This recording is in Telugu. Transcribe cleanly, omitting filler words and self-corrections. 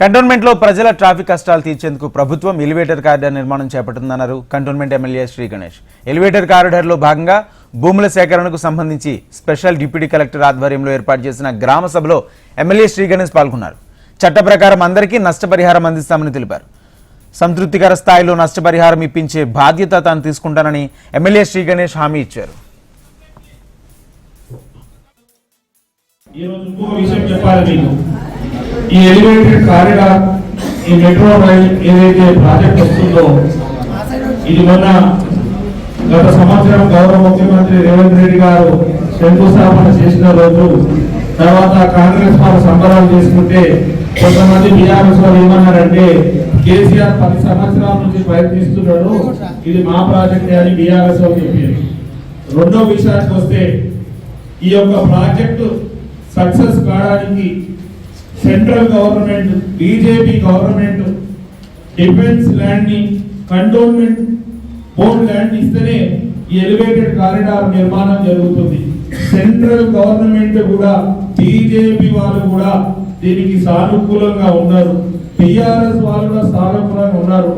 కంటోన్మెంట్ లో ప్రజల ట్రాఫిక్ కష్టాలు తీర్చేందుకు ప్రభుత్వం ఎలివేటర్ కారిడార్ నిర్మాణం చేపడుతుందన్నారు cantonment MLA Shri Ganesh. Elevator corridor లో భాగంగా భూముల సేకరణకు సంబంధించి స్పెషల్ డిప్యూటీ కలెక్టర్ ఆధ్వర్యంలో ఏర్పాటు చేసిన గ్రామ సభలో ఎమ్మెల్యే శ్రీ గణేష్ పాల్గొన్నారు. చట్ట ప్రకారం అందరికీ నష్టపరిహారం అందిస్తామని తెలిపారు. సంతృప్తికర స్థాయిలో నష్టపరిహారం ఇప్పించే బాధ్యత తాను తీసుకుంటానని ఎమ్మెల్యే శ్రీ గణేష్ హామీ ఇచ్చారు. ఈ ఎలివేటెడ్ కారిడార్ ఈ మెట్రో రైల్ ఏదైతే ప్రాజెక్ట్ వస్తుందో ఇది మొన్న గత సంవత్సరం గౌరవ ముఖ్యమంత్రి రేవంత్ రెడ్డి గారు శంకుస్థాపన చేసిన రోజు తర్వాత కాంగ్రెస్ వారు సంబరాలు చేసుకుంటే కొంతమంది బీఆర్ఎస్ వారు ఏమన్నారంటే కేసీఆర్ 10 సంవత్సరాల నుంచి ప్రయత్నిస్తున్నాడు, ఇది మా ప్రాజెక్టే అని బీఆర్ఎస్ వారు చెప్పారు. రెండో విషయానికి వస్తే ఈ యొక్క ప్రాజెక్టు సక్సెస్ కావడానికి central government, BJP government defence land ని కంటోన్మెంట్ బోర్డు ల్యాండ్ ఇస్తేనే ఈ ఎలివేటెడ్ కారిడార్ నిర్మాణం జరుగుతుంది. సెంట్రల్ గవర్నమెంట్ కూడా బీజేపీ వాళ్ళు కూడా దీనికి సానుకూలంగా ఉన్నారు, టిఆర్ఎస్ వాళ్ళు కూడా సానుకూలంగా ఉన్నారు.